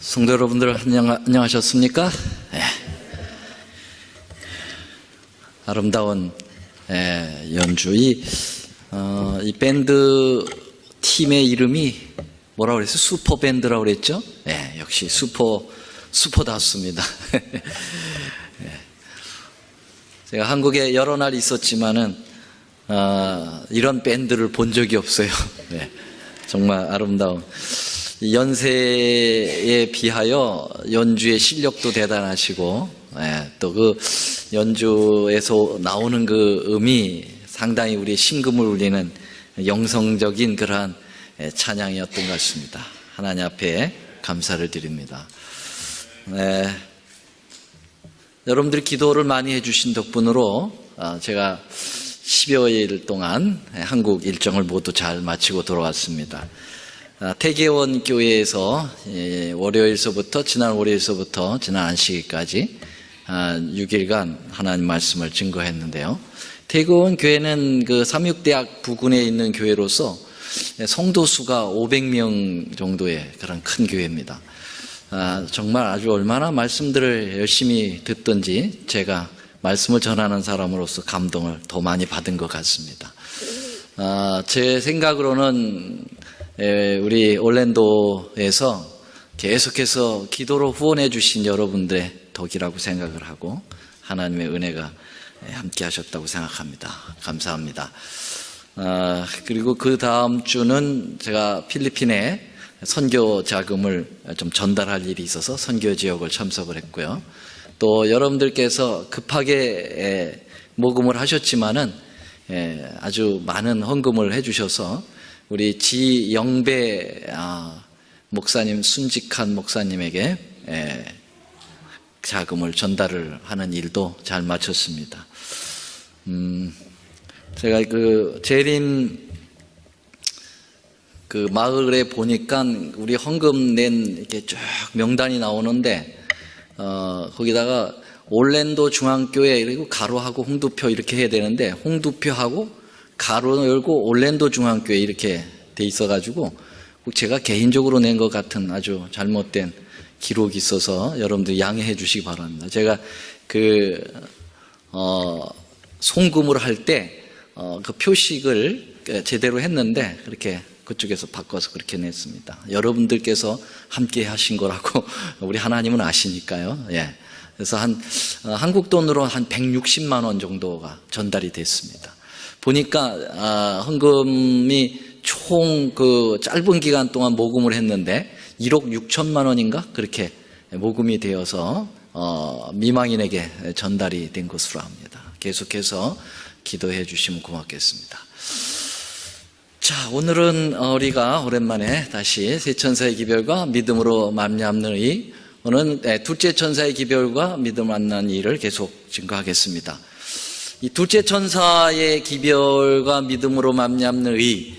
성도 여러분들 안녕하셨습니까? 네. 아름다운 연주. 이 밴드 팀의 이름이 뭐라고 그랬어요? 슈퍼밴드라고 그랬죠? 네, 역시 슈퍼답습니다. 제가 한국에 여러 날 있었지만은 이런 밴드를 본 적이 없어요. 네, 정말 아름다운. 연세에 비하여 연주의 실력도 대단하시고, 또 그 연주에서 나오는 그 음이 상당히 우리의 심금을 울리는 영성적인 그러한 찬양이었던 것 같습니다. 하나님 앞에 감사를 드립니다. 여러분들이 기도를 많이 해주신 덕분으로 제가 10여일 동안 한국 일정을 모두 잘 마치고 돌아왔습니다. 태계원 교회에서 지난 월요일서부터 지난 안식일까지 6일간 하나님 말씀을 증거했는데요. 태계원 교회는 그 삼육대학 부근에 있는 교회로서 성도 수가 500명 정도의 그런 큰 교회입니다. 정말 아주 얼마나 말씀들을 열심히 듣던지 제가 말씀을 전하는 사람으로서 감동을 더 많이 받은 것 같습니다. 제 생각으로는 우리 올랜도에서 계속해서 기도로 후원해 주신 여러분들의 덕이라고 생각을 하고 하나님의 은혜가 함께 하셨다고 생각합니다. 감사합니다. 그리고 그 다음 주는 제가 필리핀에 선교 자금을 좀 전달할 일이 있어서 선교 지역을 참석을 했고요. 또 여러분들께서 급하게 모금을 하셨지만은 아주 많은 헌금을 해 주셔서 우리 지영배 목사님, 순직한 목사님에게 자금을 전달을 하는 일도 잘 마쳤습니다. 제가 그 재림 그 마을에 보니까 우리 헌금 낸 이렇게 쭉 명단이 나오는데 거기다가 올랜도 중앙교회 그리고 가로하고 홍두표 이렇게 해야 되는데 홍두표하고 가로 열고 올랜도 중앙교회 이렇게 돼 있어가지고 제가 개인적으로 낸 것 같은 아주 잘못된 기록이 있어서 여러분들 양해해 주시기 바랍니다. 제가 송금을 할 때 그 표식을 제대로 했는데 그렇게 그쪽에서 바꿔서 그렇게 냈습니다. 여러분들께서 함께 하신 거라고 우리 하나님은 아시니까요. 예. 그래서 한국 돈으로 한 160만 원 정도가 전달이 됐습니다. 보니까 헌금이 총 그 짧은 기간 동안 모금을 했는데 1억 6천만 원인가 그렇게 모금이 되어서 미망인에게 전달이 된 것으로 압니다. 계속해서 기도해 주시면 고맙겠습니다. 자, 오늘은 우리가 오랜만에 다시 새 천사의 기별과 믿음으로 말미암는 의, 오늘 둘째 천사의 기별과 믿음으로 만난 일을 계속 증거하겠습니다. 이 둘째 천사의 기별과 믿음으로 말미암는 의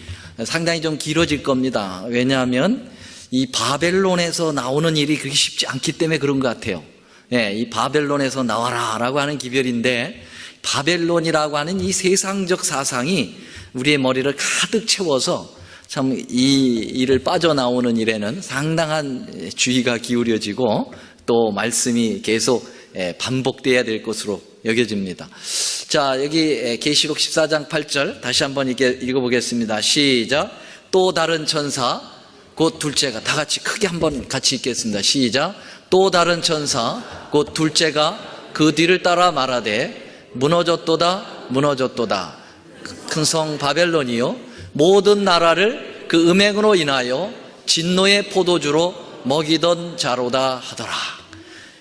상당히 좀 길어질 겁니다. 왜냐하면 이 바벨론에서 나오는 일이 그렇게 쉽지 않기 때문에 그런 것 같아요. 이 바벨론에서 나와라 라고 하는 기별인데 바벨론이라고 하는 이 세상적 사상이 우리의 머리를 가득 채워서 참 이 일을 빠져나오는 일에는 상당한 주의가 기울여지고 또 말씀이 계속 반복돼야 될 것으로 여겨집니다. 자, 여기 계시록 14장 8절 다시 한번 읽어보겠습니다. 시작. 또 다른 천사 곧 둘째가, 다 같이 크게 한번 같이 읽겠습니다. 시작. 또 다른 천사 곧 둘째가 그 뒤를 따라 말하되 무너졌도다 무너졌도다 큰 성 바벨론이요 모든 나라를 그 음행으로 인하여 진노의 포도주로 먹이던 자로다 하더라.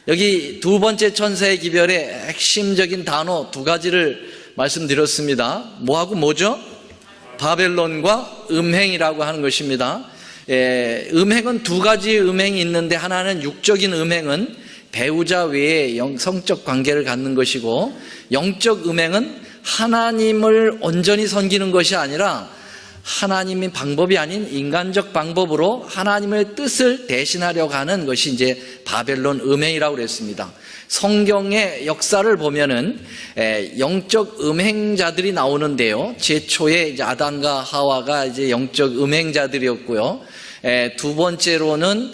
여기 두 번째 천사의 기별의 핵심적인 단어 두 가지를 말씀드렸습니다. 뭐하고 뭐죠? 바벨론과 음행이라고 하는 것입니다. 음행은 두 가지 음행이 있는데 하나는 육적인 음행은 배우자 외에 성적 관계를 갖는 것이고 영적 음행은 하나님을 온전히 섬기는 것이 아니라 하나님의 방법이 아닌 인간적 방법으로 하나님의 뜻을 대신하려고 하는 것이 이제 바벨론 음행이라고 그랬습니다. 성경의 역사를 보면은 영적 음행자들이 나오는데요. 제초에 이제 아담과 하와가 이제 영적 음행자들이었고요. 두 번째로는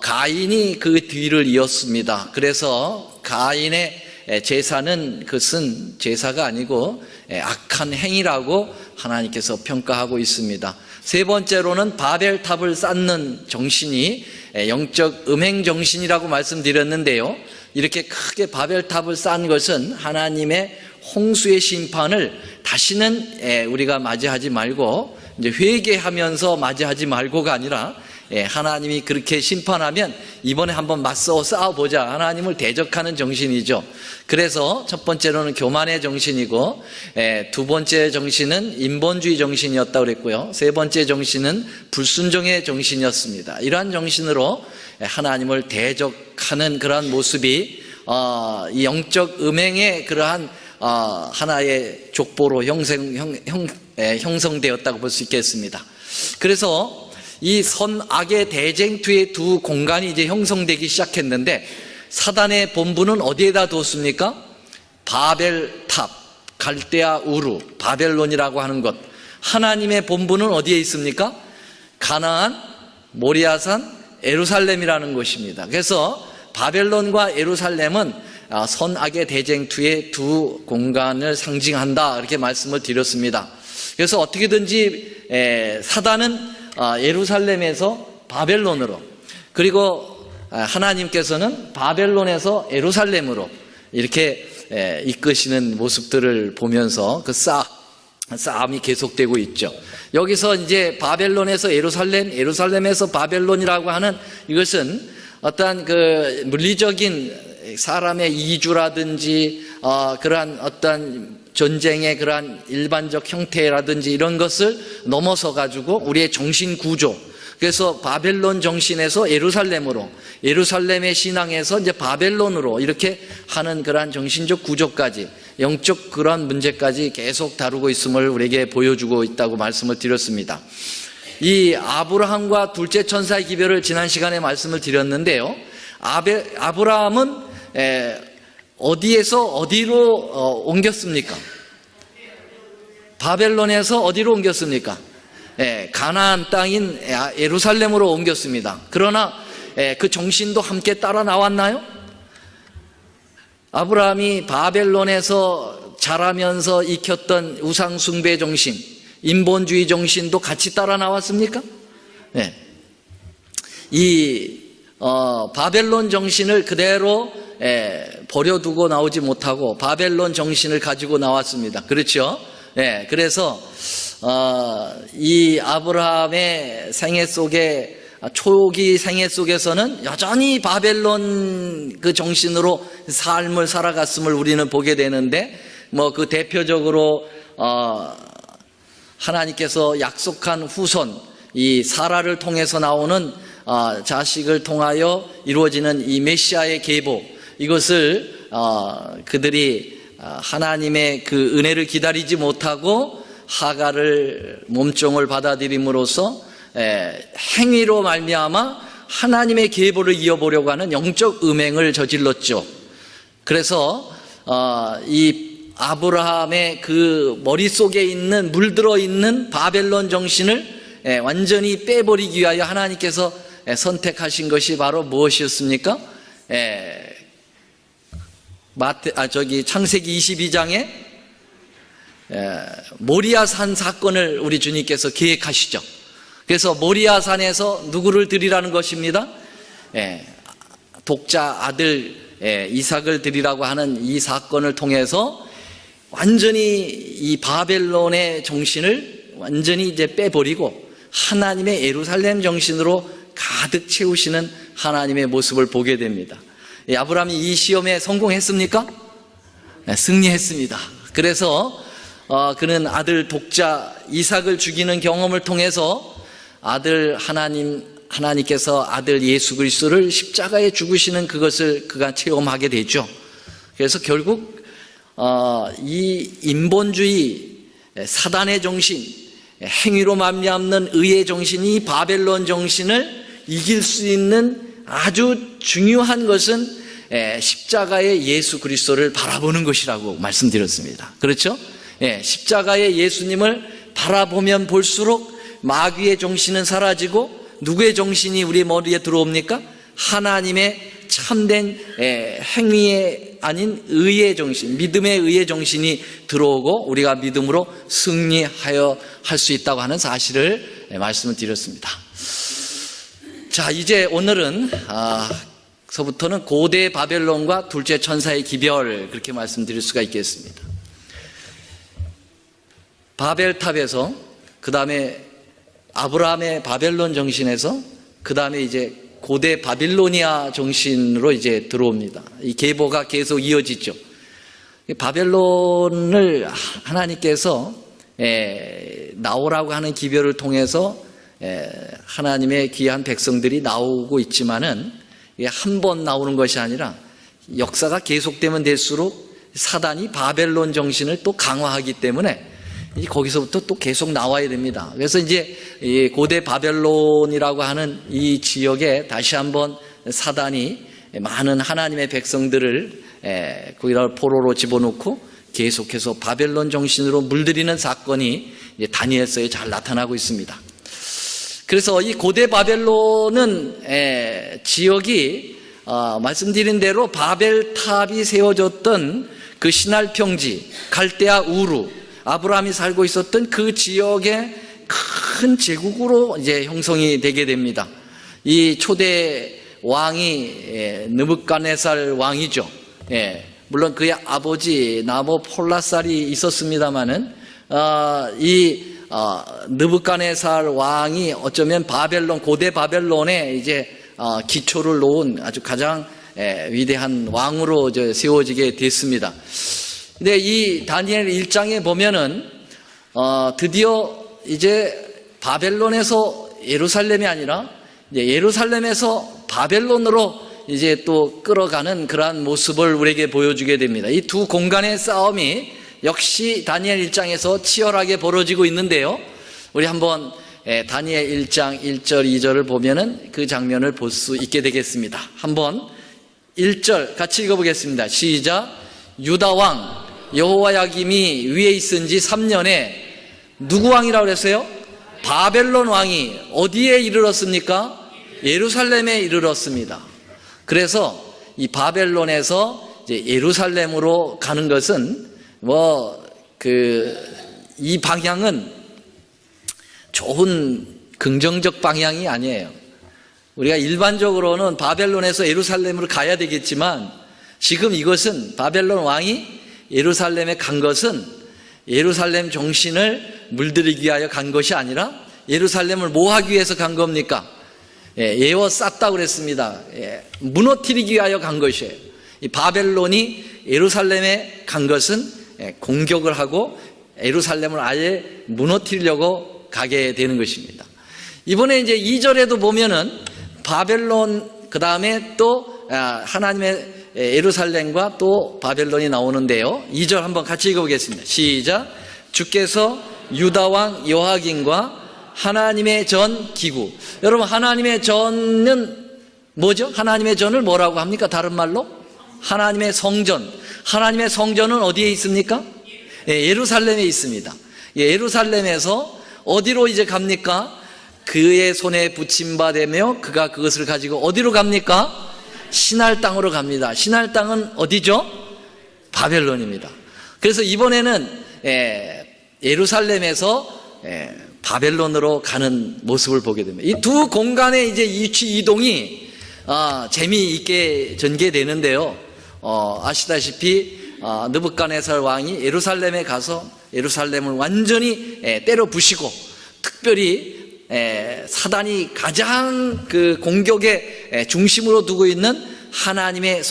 가인이 그 뒤를 이었습니다. 그래서 가인의 제사는 그것은 제사가 아니고 악한 행위라고 하나님께서 평가하고 있습니다. 세 번째로는 바벨탑을 쌓는 정신이 영적 음행 정신이라고 말씀드렸는데요. 이렇게 크게 바벨탑을 쌓은 것은 하나님의 홍수의 심판을 다시는 우리가 맞이하지 말고 이제 회개하면서 맞이하지 말고가 아니라 하나님이 그렇게 심판하면 이번에 한번 맞서 싸워보자, 하나님을 대적하는 정신이죠. 그래서 첫 번째로는 교만의 정신이고, 두 번째 정신은 인본주의 정신이었다고 그랬고요. 세 번째 정신은 불순종의 정신이었습니다. 이러한 정신으로 하나님을 대적하는 그러한 모습이 이 영적 음행의 그러한 하나의 족보로 형성되었다고 볼 수 있겠습니다. 그래서 이 선악의 대쟁투의 두 공간이 이제 형성되기 시작했는데, 사단의 본부는 어디에다 두었습니까? 바벨탑, 갈대아 우루, 바벨론이라고 하는 것. 하나님의 본부는 어디에 있습니까? 가나안, 모리아산, 예루살렘이라는 것입니다. 그래서 바벨론과 예루살렘은 선악의 대쟁투의 두 공간을 상징한다, 이렇게 말씀을 드렸습니다. 그래서 어떻게든지 사단은 예루살렘에서 바벨론으로, 그리고 하나님께서는 바벨론에서 예루살렘으로 이렇게 이끄시는 모습들을 보면서 그 싸움이 계속되고 있죠. 여기서 이제 바벨론에서 예루살렘, 예루살렘에서 바벨론이라고 하는 이것은 어떠한 그 물리적인 사람의 이주라든지 그러한 어떤 전쟁의 그러한 일반적 형태라든지 이런 것을 넘어서 가지고 우리의 정신 구조, 그래서 바벨론 정신에서 예루살렘으로, 예루살렘의 신앙에서 이제 바벨론으로 이렇게 하는 그러한 정신적 구조까지, 영적 그러한 문제까지 계속 다루고 있음을 우리에게 보여주고 있다고 말씀을 드렸습니다. 이 아브라함과 둘째 천사의 기별을 지난 시간에 말씀을 드렸는데요. 아브라함은 어디에서 어디로 옮겼습니까? 바벨론에서 어디로 옮겼습니까? 가나안 땅인 예루살렘으로 옮겼습니다. 그러나 그 정신도 함께 따라 나왔나요? 아브라함이 바벨론에서 자라면서 익혔던 우상 숭배 정신, 인본주의 정신도 같이 따라 나왔습니까? 이 바벨론 정신을 그대로 버려두고 나오지 못하고 바벨론 정신을 가지고 나왔습니다. 그렇죠? 그래서 이 아브라함의 생애 속에, 초기 생애 속에서는 여전히 바벨론 그 정신으로 삶을 살아갔음을 우리는 보게 되는데, 뭐 그 대표적으로 하나님께서 약속한 후손, 이 사라를 통해서 나오는 자식을 통하여 이루어지는 이 메시아의 계보, 이것을 그들이 하나님의 그 은혜를 기다리지 못하고 하갈을 몸종을 받아들임으로써 행위로 말미암아 하나님의 계보를 이어보려고 하는 영적 음행을 저질렀죠. 그래서 이 아브라함의 그 머릿속에 있는, 물들어 있는 바벨론 정신을 완전히 빼버리기 위하여 하나님께서 선택하신 것이 바로 무엇이었습니까? 창세기 22장에 모리아산 사건을 우리 주님께서 계획하시죠. 그래서 모리아산에서 누구를 드리라는 것입니다? 독자 아들 이삭을 드리라고 하는 이 사건을 통해서 완전히 이 바벨론의 정신을 완전히 이제 빼버리고 하나님의 예루살렘 정신으로 가득 채우시는 하나님의 모습을 보게 됩니다. 아브라함이 이 시험에 성공했습니까? 승리했습니다. 그래서 그는 아들 독자 이삭을 죽이는 경험을 통해서 하나님께서 아들 예수 그리스도를 십자가에 죽으시는 그것을 그가 체험하게 되죠. 그래서 결국 이 인본주의, 사단의 정신, 행위로 말미암는 의의 정신이 바벨론 정신을 이길 수 있는 아주 중요한 것은 십자가의 예수 그리스도를 바라보는 것이라고 말씀드렸습니다. 그렇죠? 십자가의 예수님을 바라보면 볼수록 마귀의 정신은 사라지고 누구의 정신이 우리 머리에 들어옵니까? 하나님의 참된 행위의 아닌 의의 정신, 믿음의 의의 정신이 들어오고 우리가 믿음으로 승리하여 할 수 있다고 하는 사실을 말씀을 드렸습니다. 자, 이제 오늘은 서부터는 고대 바벨론과 둘째 천사의 기별, 그렇게 말씀드릴 수가 있겠습니다. 바벨탑에서, 그 다음에 아브라함의 바벨론 정신에서, 그 다음에 이제 고대 바빌로니아 정신으로 이제 들어옵니다. 이 계보가 계속 이어지죠. 바벨론을 하나님께서 나오라고 하는 기별을 통해서 하나님의 귀한 백성들이 나오고 있지만은 한 번 나오는 것이 아니라 역사가 계속되면 될수록 사단이 바벨론 정신을 또 강화하기 때문에 거기서부터 또 계속 나와야 됩니다. 그래서 이제 고대 바벨론이라고 하는 이 지역에 다시 한번 사단이 많은 하나님의 백성들을 거기다 포로로 집어넣고 계속해서 바벨론 정신으로 물들이는 사건이 이제 다니엘서에 잘 나타나고 있습니다. 그래서 이 고대 바벨론은 지역이 말씀드린 대로 바벨탑이 세워졌던 그 시날 평지, 갈대아 우루, 아브라함이 살고 있었던 그 지역의 큰 제국으로 이제 형성이 되게 됩니다. 이 초대 왕이 느부갓네살 왕이죠. 물론 그의 아버지 나보폴라살이 있었습니다만은 느부갓네살 왕이 어쩌면 바벨론, 고대 바벨론에 이제 기초를 놓은 아주 가장 위대한 왕으로 세워지게 됐습니다. 근데 이 다니엘 1장에 보면은 드디어 이제 바벨론에서 예루살렘이 아니라 이제 예루살렘에서 바벨론으로 이제 또 끌어가는 그러한 모습을 우리에게 보여주게 됩니다. 이 두 공간의 싸움이 역시 다니엘 1장에서 치열하게 벌어지고 있는데요. 우리 한번 다니엘 1장 1절 2절을 보면은 그 장면을 볼 수 있게 되겠습니다. 한번 1절 같이 읽어보겠습니다. 시작. 유다 왕 여호야김이 위에 있은 지 3년에 누구 왕이라고 그랬어요? 바벨론 왕이 어디에 이르렀습니까? 예루살렘에 이르렀습니다. 그래서 이 바벨론에서 이제 예루살렘으로 가는 것은 이 방향은 좋은 긍정적 방향이 아니에요. 우리가 일반적으로는 바벨론에서 예루살렘으로 가야 되겠지만 지금 이것은 바벨론 왕이 예루살렘에 간 것은 예루살렘 정신을 물들이기 위하여 간 것이 아니라 예루살렘을 뭐 하기 위해서 간 겁니까? 에워쌌다고 그랬습니다. 무너뜨리기 위하여 간 것이에요. 이 바벨론이 예루살렘에 간 것은 공격을 하고 예루살렘을 아예 무너뜨리려고 가게 되는 것입니다. 이번에 이제 2절에도 보면은 바벨론 그 다음에 또 하나님의 예루살렘과 또 바벨론이 나오는데요. 2절 한번 같이 읽어보겠습니다. 시작. 주께서 유다 왕 여호야김과 하나님의 전 기구. 여러분 하나님의 전은 뭐죠? 하나님의 전을 뭐라고 합니까? 다른 말로 하나님의 성전. 하나님의 성전은 어디에 있습니까? 예루살렘에 있습니다. 예루살렘에서 어디로 이제 갑니까? 그의 손에 붙임바되며 그가 그것을 가지고 어디로 갑니까? 시날 땅으로 갑니다. 시날 땅은 어디죠? 바벨론입니다. 그래서 이번에는 예루살렘에서 바벨론으로 가는 모습을 보게 됩니다. 이 두 공간의 이제 위치 이동이 재미있게 전개되는데요. 아시다시피 느부갓네살 왕이 예루살렘에 가서 예루살렘을 완전히 때려 부시고 특별히 사단이 가장 그 공격의 중심으로 두고 있는 하나님의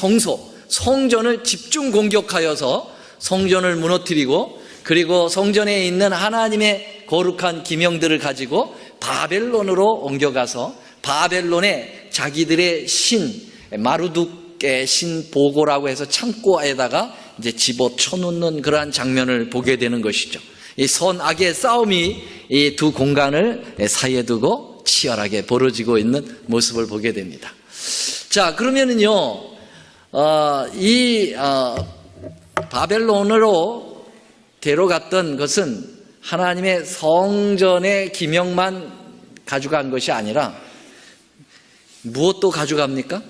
성전을 집중 공격하여서 성전을 무너뜨리고 그리고 성전에 있는 하나님의 거룩한 기명들을 가지고 바벨론으로 옮겨가서 바벨론에 자기들의 신 마르둑의 신 보고라고 해서 창고에다가 이제 집어쳐놓는 그러한 장면을 보게 되는 것이죠. 이 선악의 싸움이 이 두 공간을 사이에 두고 치열하게 벌어지고 있는 모습을 보게 됩니다. 자, 그러면은요, 바벨론으로 데려갔던 것은 하나님의 성전의 기명만 가져간 것이 아니라 무엇도 가져갑니까?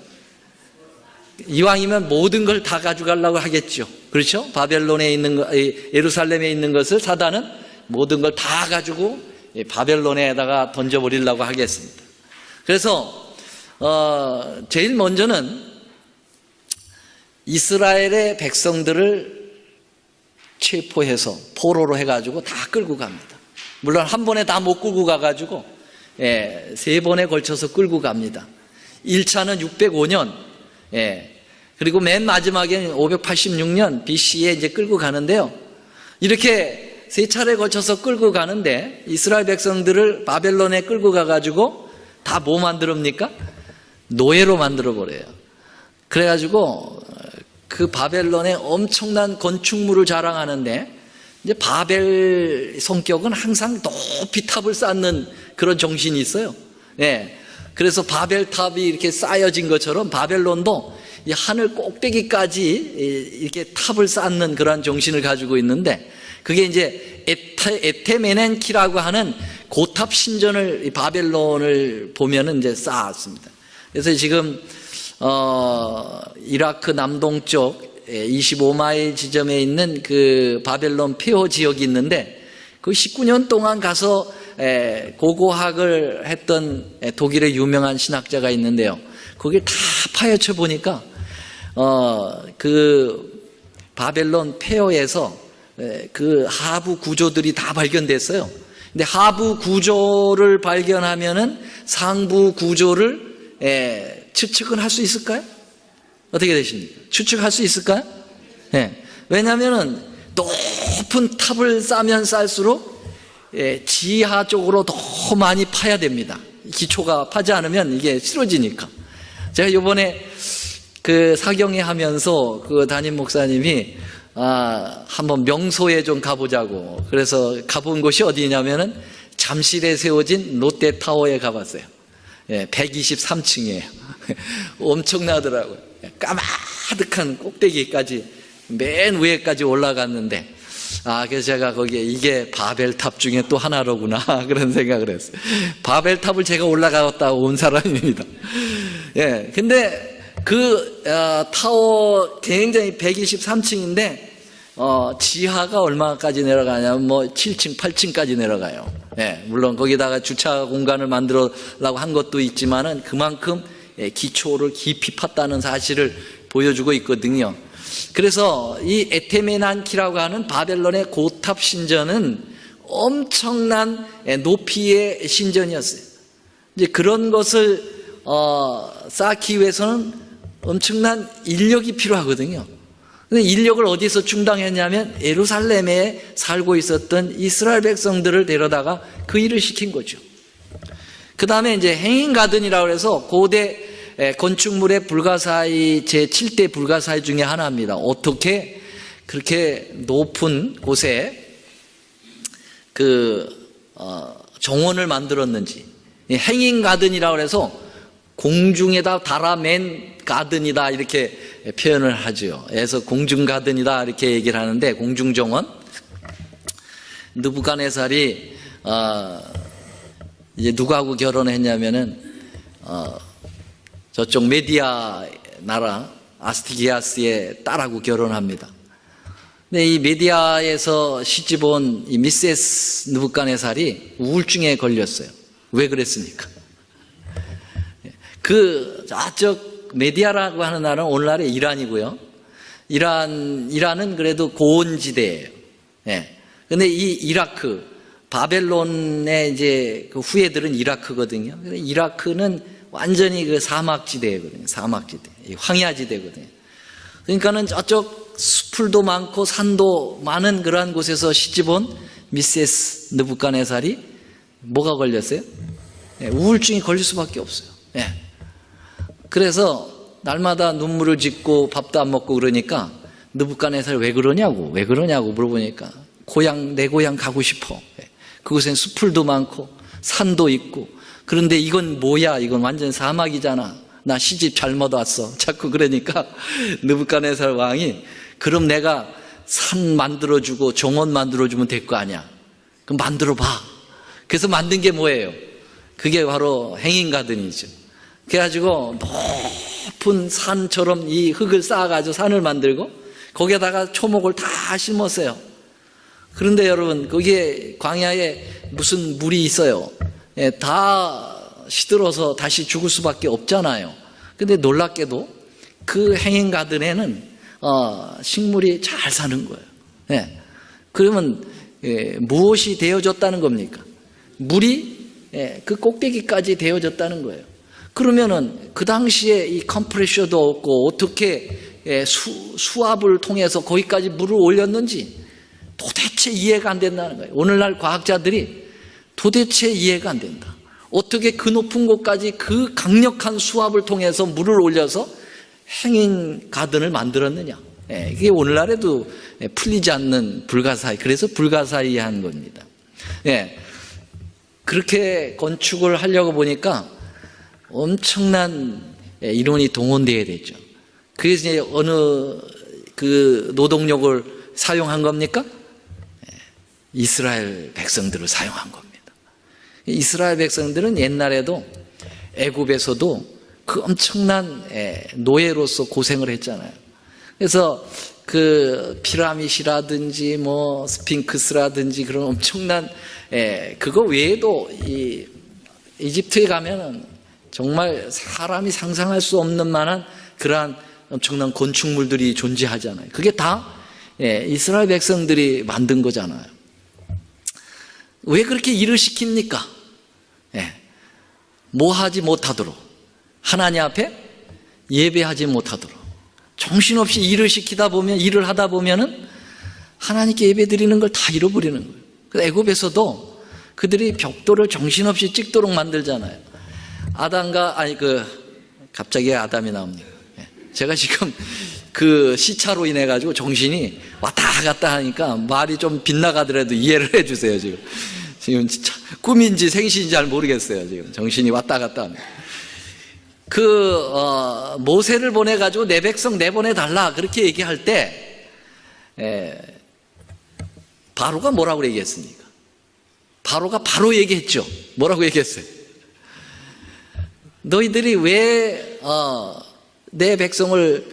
이왕이면 모든 걸 다 가져가려고 하겠죠. 그렇죠? 바벨론에 있는 예루살렘에 있는 것을 사단은 모든 걸 다 가지고 바벨론에다가 던져버리려고 하겠습니다. 그래서 제일 먼저는 이스라엘의 백성들을 체포해서 포로로 해가지고 다 끌고 갑니다. 물론 한 번에 다 못 끌고 가가지고 3번에 걸쳐서 끌고 갑니다. 1차는 605년, 그리고 맨 마지막에는 586년 BC에 이제 끌고 가는데요. 이렇게 3차례 거쳐서 끌고 가는데 이스라엘 백성들을 바벨론에 끌고 가가지고 다 뭐 만들었습니까? 노예로 만들어버려요. 그래가지고 그 바벨론의 엄청난 건축물을 자랑하는데 이제 바벨 성격은 항상 높이 탑을 쌓는 그런 정신이 있어요. 그래서 바벨 탑이 이렇게 쌓여진 것처럼 바벨론도 이 하늘 꼭대기까지 이렇게 탑을 쌓는 그런 정신을 가지고 있는데 그게 이제 에테메넨키라고 하는 고탑 신전을 바벨론을 보면은 이제 쌓았습니다. 그래서 지금 이라크 남동쪽 25마일 지점에 있는 그 바벨론 폐허 지역이 있는데 그 19년 동안 가서 고고학을 했던 독일의 유명한 신학자가 있는데요. 거기를 다 파헤쳐 보니까 그 바벨론 폐허에서 그 하부 구조들이 다 발견됐어요. 근데 하부 구조를 발견하면은 상부 구조를 추측은 할 수 있을까요? 어떻게 되십니까? 추측할 수 있을까요? 왜냐하면은 높은 탑을 쌓으면 쌓을수록 지하 쪽으로 더 많이 파야 됩니다. 기초가 파지 않으면 이게 싫어지니까. 제가 이번에 그 사경회 하면서 그 담임 목사님이 한번 명소에 좀 가보자고. 그래서 가본 곳이 어디냐면은 잠실에 세워진 롯데타워에 가봤어요. 123층이에요. 엄청나더라고요. 까마득한 꼭대기까지 맨 위에까지 올라갔는데 그래서 제가 거기에 이게 바벨탑 중에 또 하나로구나 그런 생각을 했어요. 바벨탑을 제가 올라갔다 온 사람입니다. 근데 그 타워 굉장히 123층인데 지하가 얼마까지 내려가냐면 뭐 7층, 8층까지 내려가요. 물론 거기다가 주차 공간을 만들려고 한 것도 있지만은 그만큼 기초를 깊이 팠다는 사실을 보여주고 있거든요. 그래서 이 에테메난키라고 하는 바벨론의 고탑 신전은 엄청난 높이의 신전이었어요. 이제 그런 것을 쌓기 위해서는 엄청난 인력이 필요하거든요. 근데 인력을 어디서 충당했냐면 예루살렘에 살고 있었던 이스라엘 백성들을 데려다가 그 일을 시킨 거죠. 그 다음에 이제 행인가든이라고 해서 고대 건축물의 불가사의 제7대 불가사의 중에 하나입니다. 어떻게 그렇게 높은 곳에 그 정원을 만들었는지. 행인가든이라고 해서 공중에다 달아맨 가든이다 이렇게 표현을 하죠. 그래서 공중가든이다 이렇게 얘기를 하는데 공중정원. 느부갓네살이 이제 누구하고 결혼했냐면은 저쪽 메디아 나라 아스티기아스의 딸하고 결혼합니다. 근데 이 메디아에서 시집온 이 미세스 느부갓네살이 우울증에 걸렸어요. 왜 그랬습니까? 저쪽 메디아라고 하는 나라는 오늘날의 이란이고요. 이란은 그래도 고온지대예요. 근데 이 이라크, 바벨론의 이제 그 후예들은 이라크거든요. 근데 이라크는 완전히 그 사막지대거든요. 사막지대. 황야지대거든요. 그러니까는 저쪽 수풀도 많고 산도 많은 그러한 곳에서 시집온 미세스 느부갓네살이 뭐가 걸렸어요? 우울증이 걸릴 수밖에 없어요. 그래서 날마다 눈물을 짓고 밥도 안 먹고 그러니까 느부갓네살 왜 그러냐고 물어보니까 내 고향 가고 싶어. 그곳엔 수풀도 많고 산도 있고 그런데 이건 뭐야? 이건 완전 사막이잖아. 나 시집 잘못 왔어. 자꾸 그러니까 느부갓네살 왕이 그럼 내가 산 만들어주고 정원 만들어주면 될 거 아니야. 그럼 만들어봐. 그래서 만든 게 뭐예요? 그게 바로 행인가든이죠. 그래가지고 높은 산처럼 이 흙을 쌓아가지고 산을 만들고 거기에다가 초목을 다 심었어요. 그런데 여러분, 거기에 광야에 무슨 물이 있어요? 예, 다 시들어서 다시 죽을 수밖에 없잖아요. 근데 놀랍게도 그 행인 가든에는 식물이 잘 사는 거예요. 예. 그러면 무엇이 되어졌다는 겁니까? 물이 그 꼭대기까지 되어졌다는 거예요. 그러면은 그 당시에 이 컴프레셔도 없고 어떻게 수압을 통해서 거기까지 물을 올렸는지 도대체 이해가 안 된다는 거예요. 오늘날 과학자들이 도대체 이해가 안 된다. 어떻게 그 높은 곳까지 그 강력한 수압을 통해서 물을 올려서 행인 가든을 만들었느냐. 이게 오늘날에도 풀리지 않는 불가사의, 그래서 불가사의한 겁니다. 그렇게 건축을 하려고 보니까 엄청난 인원이 동원되어야 되죠. 그래서 이제 어느 그 노동력을 사용한 겁니까? 이스라엘 백성들을 사용한 겁니다. 이스라엘 백성들은 옛날에도 애굽에서도 그 엄청난 노예로서 고생을 했잖아요. 그래서 그 피라밋이라든지 뭐 스핑크스라든지 그런 엄청난 그거 외에도 이 이집트에 가면은 정말 사람이 상상할 수 없는 만한 그러한 엄청난 건축물들이 존재하잖아요. 그게 다 이스라엘 백성들이 만든 거잖아요. 왜 그렇게 일을 시킵니까? 뭐 하지 못하도록, 하나님 앞에 예배하지 못하도록, 정신없이 일을 시키다 보면, 일을 하다 보면은 하나님께 예배 드리는 걸 다 잃어버리는 거예요. 그래서 애굽에서도 그들이 벽돌을 정신없이 찍도록 만들잖아요. 갑자기 아담이 나옵니다. 제가 지금 그 시차로 인해 가지고 정신이 왔다 갔다 하니까 말이 좀 빗나가더라도 이해를 해주세요. 지금 진짜 꿈인지 생시인지 잘 모르겠어요. 지금 정신이 왔다 갔다 합니다. 모세를 보내가지고 내 백성 내보내달라 그렇게 얘기할 때 바로가 뭐라고 얘기했습니까? 바로가 바로 얘기했죠. 뭐라고 얘기했어요? 너희들이 왜 내 백성을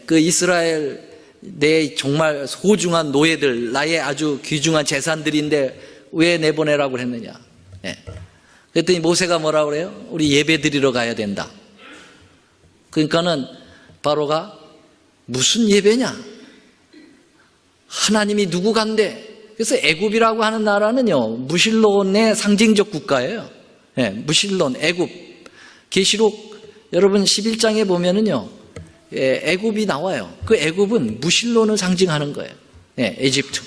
그 이스라엘 내 정말 소중한 노예들, 나의 아주 귀중한 재산들인데 왜 내보내라고 했느냐? 그랬더니 모세가 뭐라고 그래요? 우리 예배 드리러 가야 된다. 그러니까는 바로가 무슨 예배냐? 하나님이 누구 간대? 그래서 애굽이라고 하는 나라는요, 무실론의 상징적 국가예요. 무실론, 애굽. 계시록 여러분 11장에 보면은요, 애굽이 나와요. 그 애굽은 무실론을 상징하는 거예요. 에집트.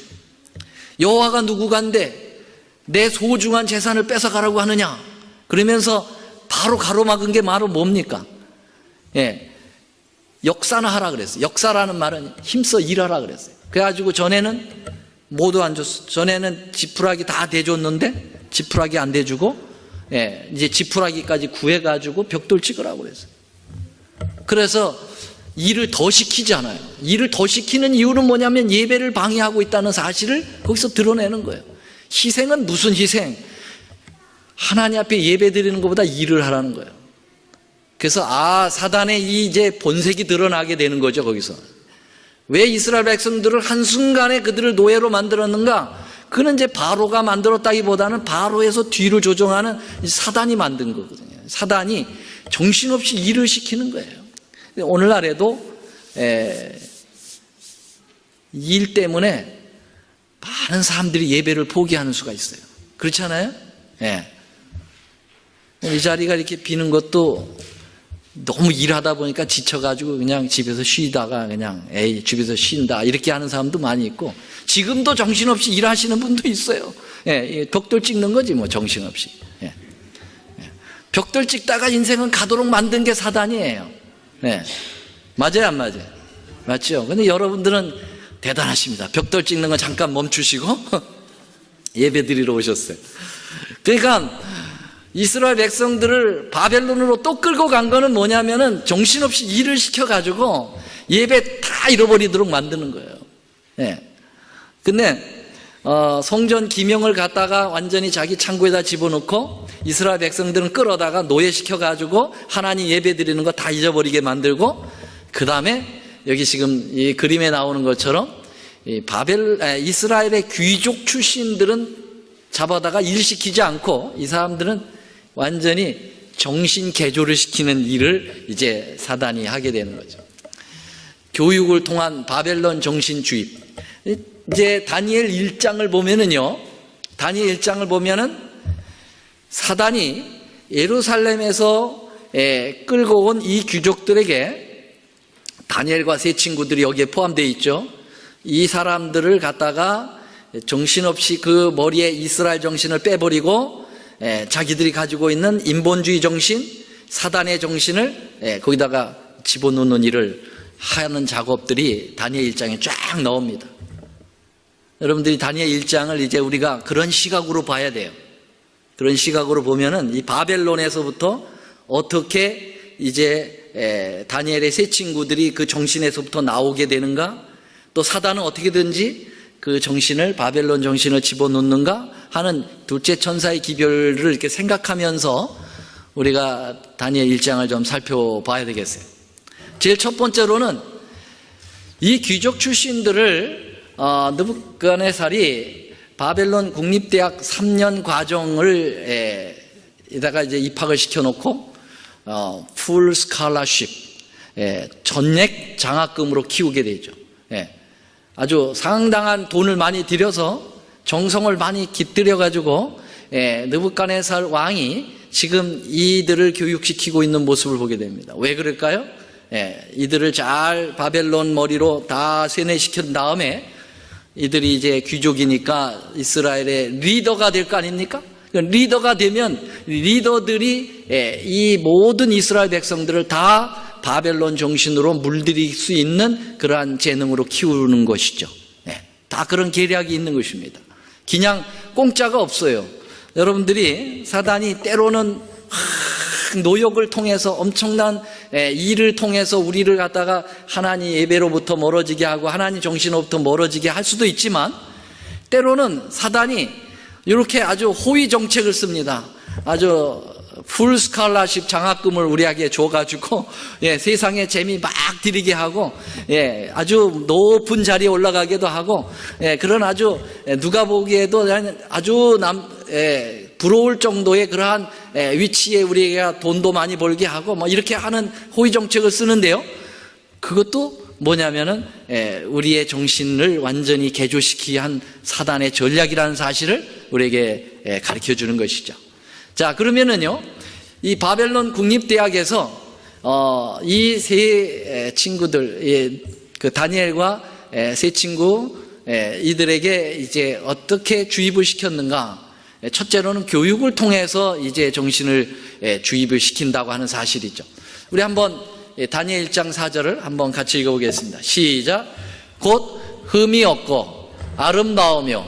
여호와가 누구 간대? 내 소중한 재산을 뺏어가라고 하느냐? 그러면서 바로 가로막은 게 바로 뭡니까? 역사나 그랬어요. 역사라는 말은 힘써 일하라 그랬어요. 그래가지고 전에는 모두 안 줬어. 전에는 지푸라기 다 대줬는데 지푸라기 안 대주고 이제 지푸라기까지 구해가지고 벽돌 찍으라고 그랬어요. 그래서 일을 더 시키지 않아요. 일을 더 시키는 이유는 뭐냐면 예배를 방해하고 있다는 사실을 거기서 드러내는 거예요. 희생은 무슨 희생? 하나님 앞에 예배 드리는 것보다 일을 하라는 거예요. 그래서 사단의 이제 본색이 드러나게 되는 거죠. 거기서 왜 이스라엘 백성들을 한순간에 그들을 노예로 만들었는가? 그는 이제 바로가 만들었다기보다는 바로에서 뒤를 조종하는 사단이 만든 거거든요. 사단이 정신없이 일을 시키는 거예요. 오늘날에도 일 때문에 많은 사람들이 예배를 포기하는 수가 있어요. 그렇지 않아요? 이 자리가 이렇게 비는 것도 너무 일하다 보니까 지쳐가지고 그냥 집에서 쉬다가 그냥 집에서 쉰다 이렇게 하는 사람도 많이 있고, 지금도 정신없이 일하시는 분도 있어요. 벽돌 찍는 거지 뭐 정신없이. 벽돌 찍다가 인생은 가도록 만든 게 사단이에요. 맞아요 안 맞아요? 맞죠? 근데 여러분들은 대단하십니다. 벽돌 찍는 거 잠깐 멈추시고 예배 드리러 오셨어요. 그러니까 이스라엘 백성들을 바벨론으로 또 끌고 간 거는 뭐냐면은 정신없이 일을 시켜가지고 예배 다 잃어버리도록 만드는 거예요. 근데 성전 기명을 갖다가 완전히 자기 창고에다 집어넣고 이스라엘 백성들은 끌어다가 노예시켜가지고 하나님 예배 드리는 거 다 잊어버리게 만들고, 그 다음에 여기 지금 이 그림에 나오는 것처럼 이스라엘의 귀족 출신들은 잡아다가 일시키지 않고 이 사람들은 완전히 정신 개조를 시키는 일을 이제 사단이 하게 되는 거죠. 교육을 통한 바벨론 정신 주입. 이제 다니엘 1장을 보면은요, 다니엘 1장을 보면은 사단이 예루살렘에서 끌고 온 이 귀족들에게, 다니엘과 세 친구들이 여기에 포함되어 있죠. 이 사람들을 갖다가 정신없이 그 머리에 이스라엘 정신을 빼버리고 자기들이 가지고 있는 인본주의 정신, 사단의 정신을 거기다가 집어넣는 일을 하는 작업들이 다니엘 1장에 쫙 나옵니다. 여러분들이 다니엘 1장을 이제 우리가 그런 시각으로 봐야 돼요. 그런 시각으로 보면은 이 바벨론에서부터 어떻게 이제 다니엘의 세 친구들이 그 정신에서부터 나오게 되는가, 또 사단은 어떻게든지 그 정신을, 바벨론 정신을 집어넣는가 하는 둘째 천사의 기별을 이렇게 생각하면서 우리가 다니엘 1장을 좀 살펴봐야 되겠어요. 제일 첫 번째로는 이 귀족 출신들을 느부갓네살이 바벨론 국립대학 3년 과정을 에다가 이제 입학을 시켜놓고 풀 스칼라십, 전액 장학금으로 키우게 되죠. 아주 상당한 돈을 많이 들여서 정성을 많이 깃들여 가지고 느부갓네살 왕이 지금 이들을 교육시키고 있는 모습을 보게 됩니다. 왜 그럴까요? 이들을 잘 바벨론 머리로 다 세뇌시킨 다음에 이들이 이제 귀족이니까 이스라엘의 리더가 될 거 아닙니까? 리더가 되면 리더들이 이 모든 이스라엘 백성들을 다 바벨론 정신으로 물들일 수 있는 그러한 재능으로 키우는 것이죠. 다 그런 계략이 있는 것입니다. 그냥 공짜가 없어요. 여러분들이 사단이 때로는 노역을 통해서 엄청난 일을 통해서 우리를 갖다가 하나님 예배로부터 멀어지게 하고 하나님 정신으로부터 멀어지게 할 수도 있지만, 때로는 사단이 이렇게 아주 호의 정책을 씁니다. 아주 풀 스칼라십 장학금을 우리에게 줘가지고 세상에 재미 막 들이게 하고 아주 높은 자리에 올라가기도 하고 그런 아주 누가 보기에도 아주 부러울 정도의 그러한 위치에 우리가 돈도 많이 벌게 하고 뭐 이렇게 하는 호의 정책을 쓰는데요, 그것도 뭐냐면은 우리의 정신을 완전히 개조시키게 한 사단의 전략이라는 사실을 우리에게 가르쳐 주는 것이죠. 자, 그러면은요, 이 바벨론 국립대학에서 이 세 친구들, 그 다니엘과 세 친구 이들에게 이제 어떻게 주입을 시켰는가? 첫째로는 교육을 통해서 이제 정신을 주입을 시킨다고 하는 사실이죠. 우리 한번 다니엘 1장 4절을 한번 같이 읽어보겠습니다. 시작. 곧 흠이 없고 아름다우며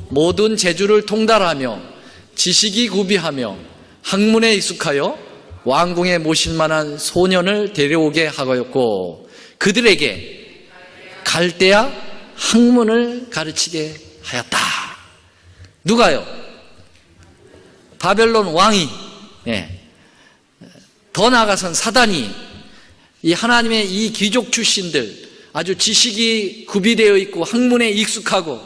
모든 재주를 통달하며 지식이 구비하며 학문에 익숙하여 왕궁에 모실 만한 소년을 데려오게 하였고 그들에게 갈대아 학문을 가르치게 하였다. 누가요? 바벨론 왕이, 더 나아가선 사단이 이 하나님의 이 귀족 출신들, 아주 지식이 구비되어 있고 학문에 익숙하고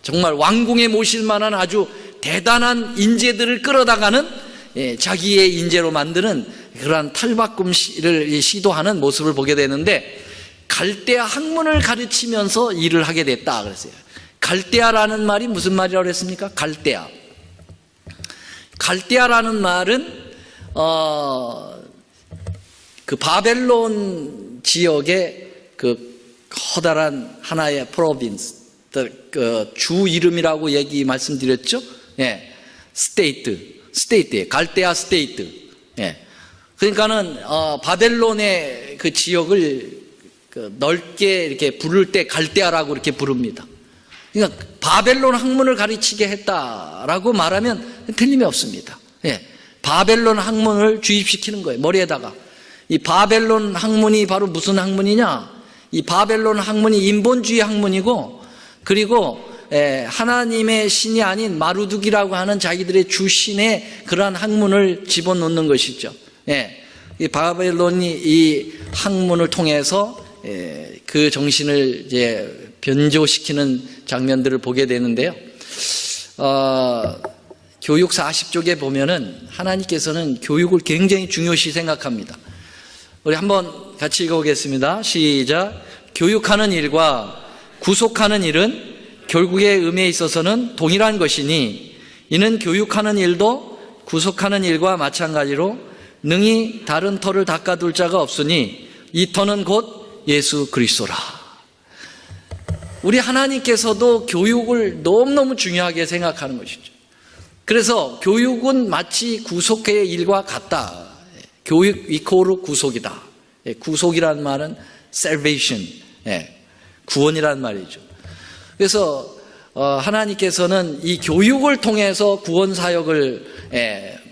정말 왕궁에 모실 만한 아주 대단한 인재들을 끌어다가는 자기의 인재로 만드는 그러한 탈바꿈을 시도하는 모습을 보게 되는데, 갈대아 학문을 가르치면서 일을 하게 됐다 그랬어요. 갈대아라는 말이 무슨 말이라고 그랬습니까? 갈대아라는 말은 그 바벨론 지역의 그 커다란 하나의 프로빈스, 그 주 이름이라고 말씀드렸죠? 스테이트, 갈대아 스테이트. 그러니까는 바벨론의 그 지역을 넓게 이렇게 부를 때 갈대아라고 이렇게 부릅니다. 그러니까 바벨론 학문을 가르치게 했다라고 말하면 틀림이 없습니다. 바벨론 학문을 주입시키는 거예요, 머리에다가. 이 바벨론 학문이 바로 무슨 학문이냐? 이 바벨론 학문이 인본주의 학문이고, 그리고 하나님의 신이 아닌 마루둑이라고 하는 자기들의 주신의 그러한 학문을 집어넣는 것이죠. 이 바벨론이 이 학문을 통해서 그 정신을 이제 변조시키는 장면들을 보게 되는데요. 교육 40쪽에 보면은 하나님께서는 교육을 굉장히 중요시 생각합니다. 우리 한번 같이 읽어보겠습니다. 시작. 교육하는 일과 구속하는 일은 결국의 의미에 있어서는 동일한 것이니 이는 교육하는 일도 구속하는 일과 마찬가지로 능히 다른 터를 닦아둘 자가 없으니 이 터는 곧 예수 그리스도라. 우리 하나님께서도 교육을 너무너무 중요하게 생각하는 것이죠. 그래서 교육은 마치 구속의 일과 같다. 교육 이코르 구속이다. 구속이라는 말은 salvation, 구원이라는 말이죠. 그래서 하나님께서는 이 교육을 통해서 구원 사역을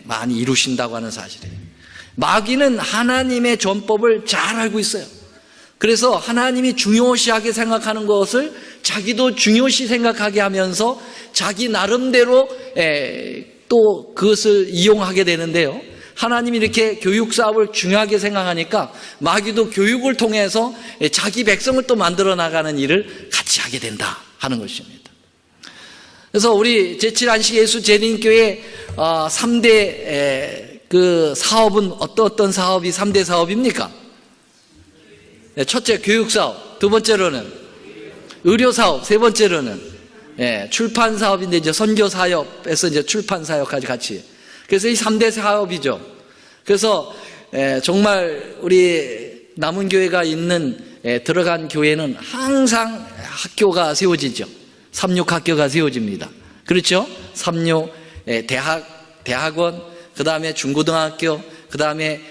많이 이루신다고 하는 사실이에요. 마귀는 하나님의 전법을 잘 알고 있어요. 그래서 하나님이 중요시하게 생각하는 것을 자기도 중요시 생각하게 하면서 자기 나름대로 또 그것을 이용하게 되는데요. 하나님이 이렇게 교육 사업을 중요하게 생각하니까 마귀도 교육을 통해서 자기 백성을 또 만들어 나가는 일을 같이 하게 된다 하는 것입니다. 그래서 우리 제7안식 예수 재림교회 3대 그 사업은 어떤 사업이 3대 사업입니까? 첫째 교육사업, 두 번째로는 의료사업, 세 번째로는 출판 사업인데 이제 선교 사업에서 이제 출판 사역까지 같이. 그래서 이 3대 사업이죠. 그래서 정말 우리 남은 교회가 있는 들어간 교회는 항상 학교가 세워지죠. 삼육학교가 세워집니다. 그렇죠? 삼육 대학원, 그 다음에 중고등학교, 그 다음에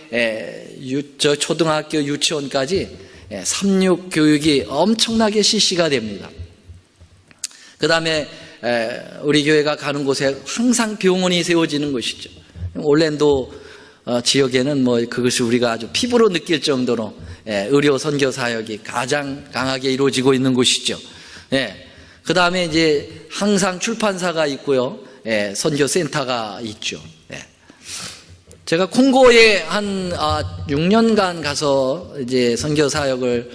초등학교, 유치원까지 삼육 교육이 엄청나게 실시가 됩니다. 그 다음에 우리 교회가 가는 곳에 항상 병원이 세워지는 것이죠. 올랜도 지역에는 뭐 그것이 우리가 아주 피부로 느낄 정도로 의료 선교 사역이 가장 강하게 이루어지고 있는 곳이죠. 그 다음에 이제 항상 출판사가 있고요, 선교 센터가 있죠. 제가 콩고에 한 6년간 가서 이제 선교 사역을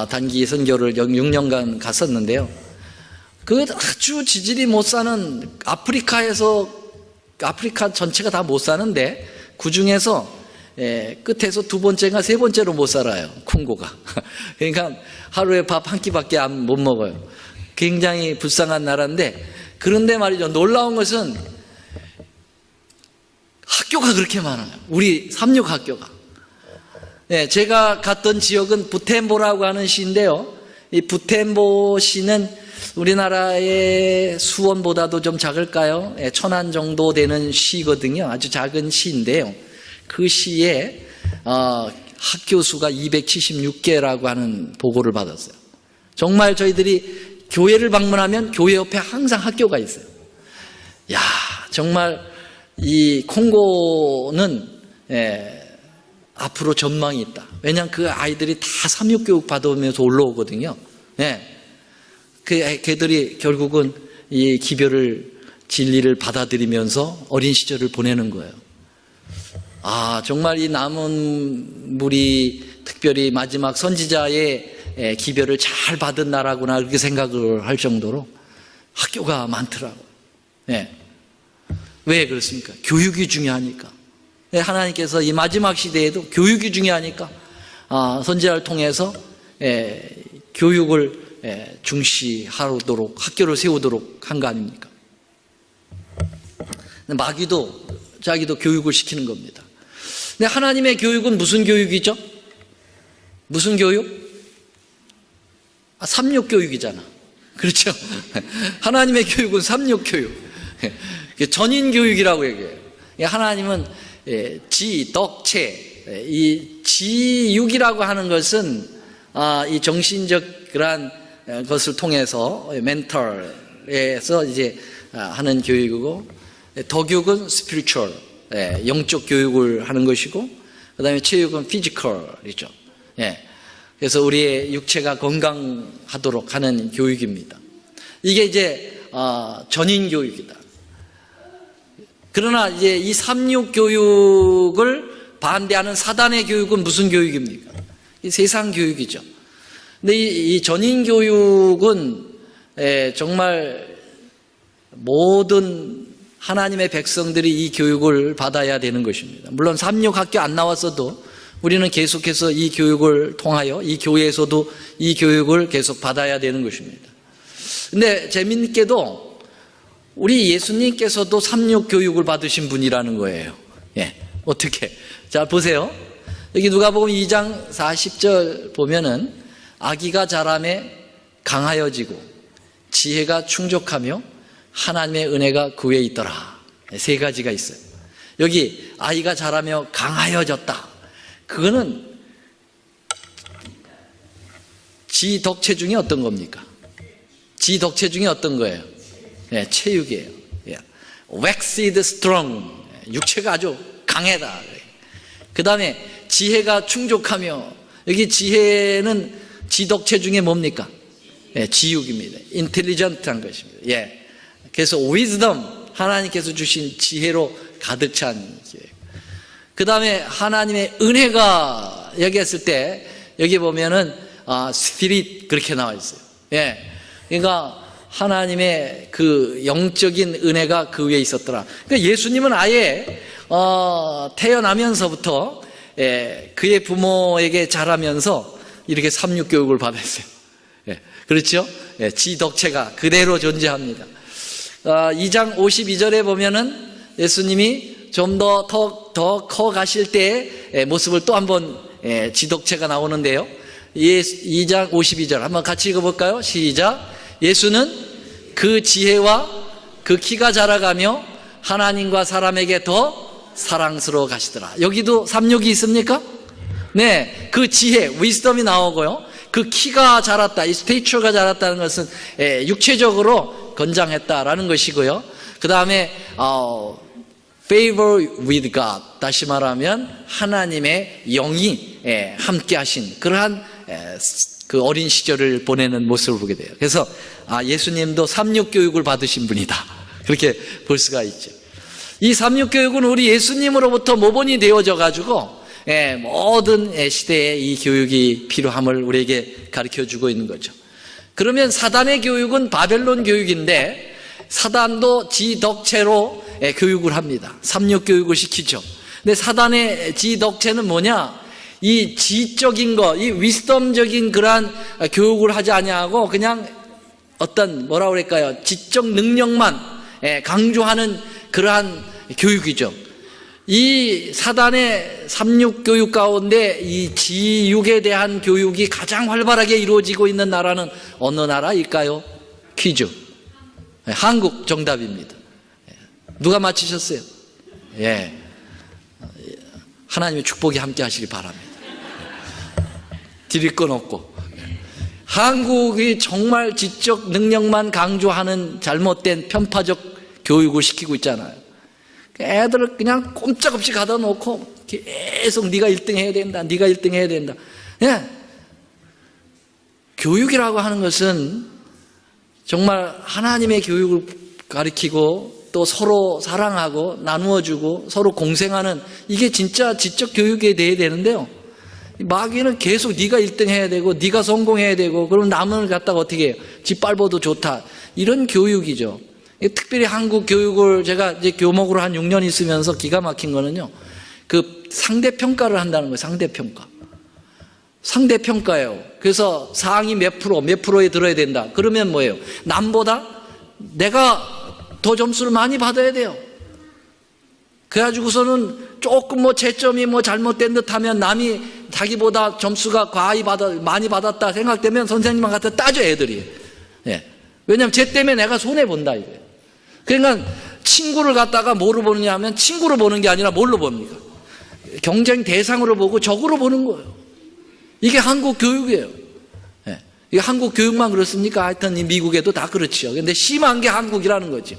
단기 선교를 6년간 갔었는데요. 그 아주 지질이 못 사는 아프리카 전체가 다 못 사는데 그 중에서 끝에서 두 번째가 세 번째로 못 살아요. 콩고가. 그러니까 하루에 밥 한 끼밖에 못 먹어요. 굉장히 불쌍한 나라인데, 그런데 말이죠, 놀라운 것은 학교가 그렇게 많아요. 우리 삼육학교가. 제가 갔던 지역은 부템보라고 하는 시인데요. 이 부템보 시는 우리나라의 수원보다도 좀 작을까요? 천안 정도 되는 시거든요. 아주 작은 시인데요. 그 시에 학교 수가 276개라고 하는 보고를 받았어요. 정말 저희들이 교회를 방문하면 교회 옆에 항상 학교가 있어요. 야, 정말 이 콩고는 앞으로 전망이 있다. 왜냐하면 그 아이들이 다 삼육교육 받으면서 올라오거든요. 걔들이 결국은 이 기별을, 진리를 받아들이면서 어린 시절을 보내는 거예요. 정말 이 남은 무리, 특별히 마지막 선지자의 기별을 잘 받은 나라구나, 그렇게 생각을 할 정도로 학교가 많더라고요. 왜 그렇습니까? 교육이 중요하니까. 하나님께서 이 마지막 시대에도 교육이 중요하니까 선지자를 통해서 교육을 중시하도록, 학교를 세우도록 한 거 아닙니까? 마귀도 자기도 교육을 시키는 겁니다. 근데 하나님의 교육은 무슨 교육이죠? 무슨 교육? 삼육교육이잖아. 그렇죠? 하나님의 교육은 삼육교육. 전인교육이라고 얘기해요. 하나님은 지덕체, 이 지육이라고 하는 것은 이 정신적 그러한 것을 통해서 멘털에서 이제 하는 교육이고, 덕육은 spiritual, 영적 교육을 하는 것이고, 그 다음에 체육은 physical이죠. 그래서 우리의 육체가 건강하도록 하는 교육입니다. 이게 이제 전인 교육이다. 그러나 이제 이 삼육 교육을 반대하는 사단의 교육은 무슨 교육입니까? 이 세상 교육이죠. 근데 이 전인 교육은 정말 모든 하나님의 백성들이 이 교육을 받아야 되는 것입니다. 물론 삼육학교 안 나왔어도 우리는 계속해서 이 교육을 통하여 이 교회에서도 이 교육을 계속 받아야 되는 것입니다. 근데 재미있게도 우리 예수님께서도 삼육 교육을 받으신 분이라는 거예요. 예, 어떻게? 자, 보세요. 여기 누가복음 2장 40절 보면은 아기가 자라매 강하여지고 지혜가 충족하며 하나님의 은혜가 그 위에 있더라. 세 가지가 있어요. 여기 아이가 자라며 강하여졌다. 그거는 지덕체 중에 어떤 겁니까? 지덕체 중에 어떤 거예요? 네, 체육이에요. waxed strong. 육체가 아주 강하다. 그 다음에 지혜가 충족하며, 여기 지혜는 지덕체 중에 뭡니까? 네, 지육입니다. intelligent한 것입니다. 예. 그래서 wisdom, 하나님께서 주신 지혜로 가득 찬 지혜. 그 다음에 하나님의 은혜가 얘기했을 때 여기 보면은 spirit 그렇게 나와 있어요. 예. 그러니까 하나님의 그 영적인 은혜가 그 위에 있었더라. 그러니까 예수님은 아예 태어나면서부터 그의 부모에게 자라면서 이렇게 삼육 교육을 받았어요. 예. 그렇죠? 예. 지덕체가 그대로 존재합니다. 2장 52절에 보면은 예수님이 좀 더 커 가실 때의 모습을 또 한번 지덕체가 나오는데요. 2장 52절 한번 같이 읽어볼까요? 시작. 예수는 그 지혜와 그 키가 자라가며 하나님과 사람에게 더 사랑스러워 가시더라. 여기도 삼육이 있습니까? 네, 그 지혜, 위스덤이 나오고요. 그 키가 자랐다, 이 스테이처가 자랐다는 것은 육체적으로 건장했다라는 것이고요. 그 다음에 favor with God, 다시 말하면 하나님의 영이 함께 하신 그러한 그 어린 시절을 보내는 모습을 보게 돼요. 그래서 예수님도 삼육 교육을 받으신 분이다, 그렇게 볼 수가 있죠. 이 삼육 교육은 우리 예수님으로부터 모본이 되어져 가지고 모든 시대에 이 교육이 필요함을 우리에게 가르쳐주고 있는 거죠. 그러면 사단의 교육은 바벨론 교육인데 사단도 지덕체로 교육을 합니다. 삼육 교육을 시키죠. 근데 사단의 지덕체는 뭐냐? 이 지적인 거, 이 위스덤적인 그러한 교육을 하지 아니하고 그냥 어떤 뭐라 그럴까요? 지적 능력만 강조하는 그러한 교육이죠. 이 사단의 삼육 교육 가운데 이 지육에 대한 교육이 가장 활발하게 이루어지고 있는 나라는 어느 나라일까요? 퀴즈. 한국 정답입니다. 누가 맞히셨어요? 예. 하나님의 축복이 함께 하시기 바랍니다. 드릴 건 없고. 한국이 정말 지적 능력만 강조하는 잘못된 편파적 교육을 시키고 있잖아요. 애들을 그냥 꼼짝없이 가다 놓고 계속 네가 1등 해야 된다, 네가 1등 해야 된다. 예. 교육이라고 하는 것은 정말 하나님의 교육을 가르치고 또 서로 사랑하고 나누어주고 서로 공생하는, 이게 진짜 지적 교육에 대해야 되는데요. 마귀는 계속 네가 1등 해야 되고 네가 성공해야 되고 그럼 남을 갖다가 어떻게 해요? 짓밟아도 좋다, 이런 교육이죠. 특별히 한국 교육을 제가 이제 교목으로 한 6년 있으면서 기가 막힌 거는요, 그 상대평가를 한다는 거예요. 상대평가예요. 그래서 상위 몇 프로에 들어야 된다. 그러면 뭐예요? 남보다 내가 더 점수를 많이 받아야 돼요. 그래가지고서는 조금 채점이 잘못된 듯 하면 남이 자기보다 점수가 많이 받았다 생각되면 선생님한테 갖다 따져, 애들이. 예. 왜냐면 쟤 때문에 내가 손해본다, 이거예요. 그러니까 친구를 갖다가 뭐로 보느냐 하면 친구로 보는 게 아니라 뭘로 봅니까? 경쟁 대상으로 보고 적으로 보는 거예요. 이게 한국 교육이에요. 예. 이게 한국 교육만 그렇습니까? 하여튼 미국에도 다 그렇죠. 근데 심한 게 한국이라는 거죠.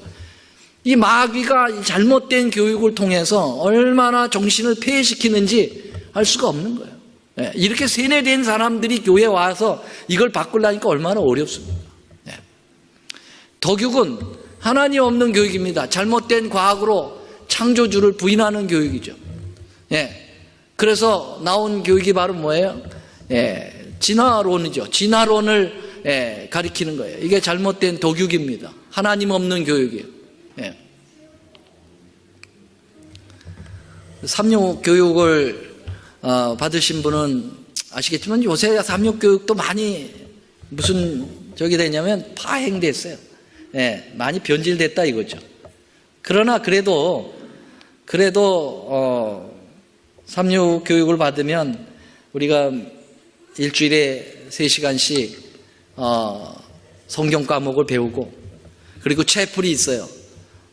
이 마귀가 잘못된 교육을 통해서 얼마나 정신을 폐해시키는지 알 수가 없는 거예요. 예. 이렇게 세뇌된 사람들이 교회에 와서 이걸 바꾸려니까 얼마나 어렵습니까? 예. 덕육은 하나님 없는 교육입니다. 잘못된 과학으로 창조주를 부인하는 교육이죠. 예. 그래서 나온 교육이 바로 뭐예요? 예. 진화론이죠. 진화론을 가리키는 거예요. 이게 잘못된 덕육입니다. 하나님 없는 교육이에요. 예. 삼육 교육을 받으신 분은 아시겠지만 요새 삼육 교육도 많이 무슨 저기 되냐면 파행됐어요. 예, 많이 변질됐다 이거죠. 그러나 그래도 삼육 교육을 받으면 우리가 일주일에 3시간씩 성경 과목을 배우고, 그리고 채플이 있어요.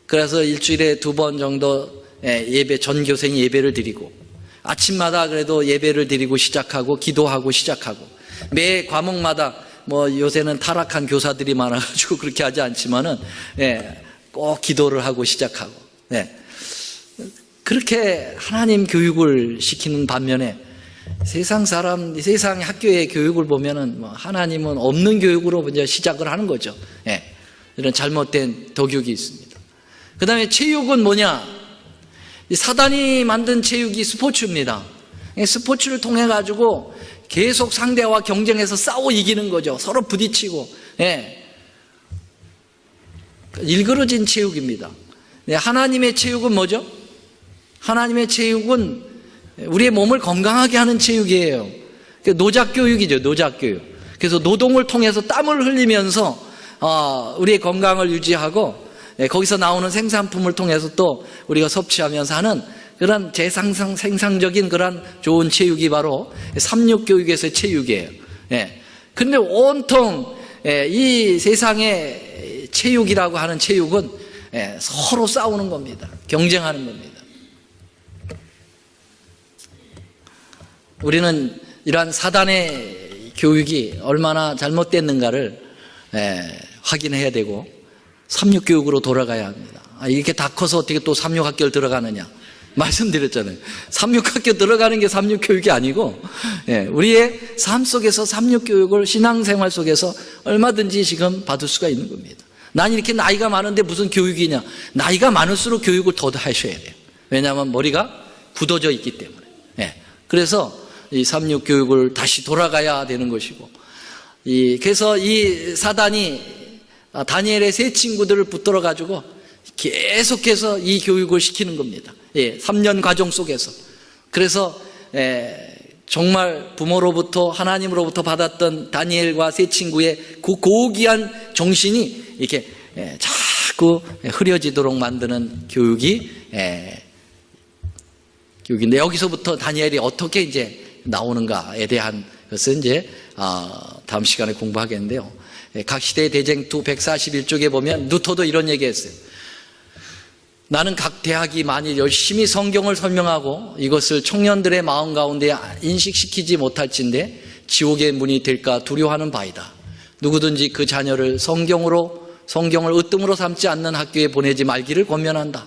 그래서 일주일에 2번 정도 예배, 전교생이 예배를 드리고, 아침마다 그래도 예배를 드리고 시작하고 기도하고 시작하고, 매 과목마다 뭐 요새는 타락한 교사들이 많아가지고 그렇게 하지 않지만은 꼭 기도를 하고 시작하고, 그렇게 하나님 교육을 시키는 반면에 세상 학교의 교육을 보면은 뭐 하나님은 없는 교육으로 먼저 시작을 하는 거죠. 이런 잘못된 덕육이 있습니다. 그 다음에 체육은 뭐냐? 사단이 만든 체육이 스포츠입니다. 스포츠를 통해 가지고 계속 상대와 경쟁해서 싸워 이기는 거죠. 서로 부딪히고. 일그러진 체육입니다. 하나님의 체육은 뭐죠? 하나님의 체육은 우리의 몸을 건강하게 하는 체육이에요. 노작교육이죠. 노작교육. 그래서 노동을 통해서 땀을 흘리면서 우리의 건강을 유지하고, 거기서 나오는 생산품을 통해서 또 우리가 섭취하면서 하는 그런 생산적인 그런 좋은 체육이 바로 삼육교육에서의 체육이에요. 그런데 온통 이 세상의 체육이라고 하는 체육은 서로 싸우는 겁니다. 경쟁하는 겁니다. 우리는 이러한 사단의 교육이 얼마나 잘못됐는가를 확인해야 되고 삼육교육으로 돌아가야 합니다. 이렇게 다 커서 어떻게 또 삼육학교를 들어가느냐 말씀드렸잖아요. 삼육학교 들어가는 게 삼육교육이 아니고 우리의 삶 속에서 삼육교육을 신앙생활 속에서 얼마든지 지금 받을 수가 있는 겁니다. 난 이렇게 나이가 많은데 무슨 교육이냐? 나이가 많을수록 교육을 더 하셔야 돼요. 왜냐하면 머리가 굳어져 있기 때문에. 그래서 이 삼육교육을 다시 돌아가야 되는 것이고, 그래서 이 사단이 다니엘의 세 친구들을 붙들어 가지고 계속해서 이 교육을 시키는 겁니다. 3년 과정 속에서. 그래서 정말 부모로부터 하나님으로부터 받았던 다니엘과 세 친구의 그 고귀한 정신이 이렇게 자꾸 흐려지도록 만드는 교육인데, 여기서부터 다니엘이 어떻게 이제 나오는가에 대한 것은 이제 다음 시간에 공부하겠는데요. 각 시대의 대쟁투 141쪽에 보면 루터도 이런 얘기했어요. 나는 각 대학이 만일 열심히 성경을 설명하고 이것을 청년들의 마음 가운데 인식시키지 못할진대 지옥의 문이 될까 두려워하는 바이다. 누구든지 그 자녀를 성경을 으뜸으로 삼지 않는 학교에 보내지 말기를 권면한다.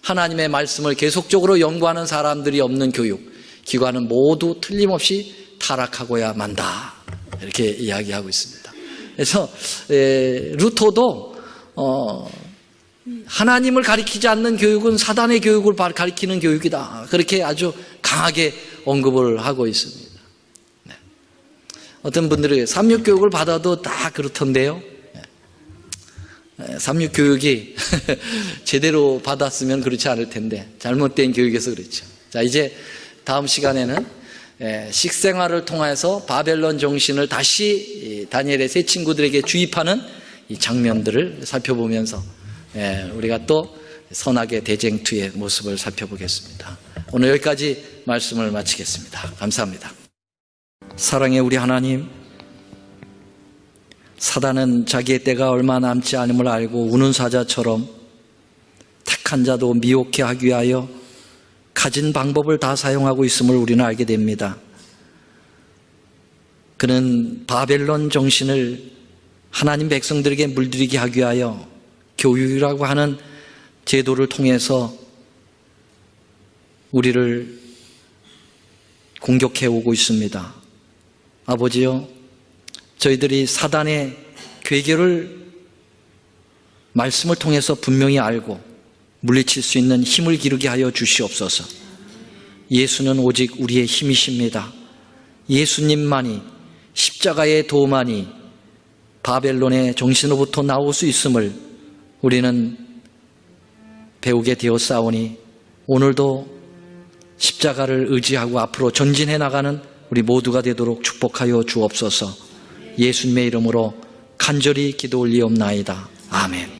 하나님의 말씀을 계속적으로 연구하는 사람들이 없는 교육 기관은 모두 틀림없이 타락하고야 만다. 이렇게 이야기하고 있습니다. 그래서 루터도 하나님을 가리키지 않는 교육은 사단의 교육을 가리키는 교육이다. 그렇게 아주 강하게 언급을 하고 있습니다. 어떤 분들이 삼육교육을 받아도 다 그렇던데요. 삼육교육이 제대로 받았으면 그렇지 않을 텐데 잘못된 교육에서 그렇죠. 자, 이제 다음 시간에는 식생활을 통해서 바벨론 정신을 다시 다니엘의 세 친구들에게 주입하는 이 장면들을 살펴보면서 우리가 또 선악의 대쟁투의 모습을 살펴보겠습니다. 오늘 여기까지 말씀을 마치겠습니다. 감사합니다. 사랑의 우리 하나님, 사단은 자기의 때가 얼마 남지 않음을 알고 우는 사자처럼 택한 자도 미혹해 하기 위하여 가진 방법을 다 사용하고 있음을 우리는 알게 됩니다. 그는 바벨론 정신을 하나님 백성들에게 물들이게 하기 위하여 교육이라고 하는 제도를 통해서 우리를 공격해 오고 있습니다. 아버지요, 저희들이 사단의 괴계를 말씀을 통해서 분명히 알고 물리칠 수 있는 힘을 기르게 하여 주시옵소서. 예수는 오직 우리의 힘이십니다. 예수님만이, 십자가의 도만이 바벨론의 정신으로부터 나올 수 있음을 우리는 배우게 되었사오니 오늘도 십자가를 의지하고 앞으로 전진해 나가는 우리 모두가 되도록 축복하여 주옵소서. 예수님의 이름으로 간절히 기도 올리옵나이다. 아멘.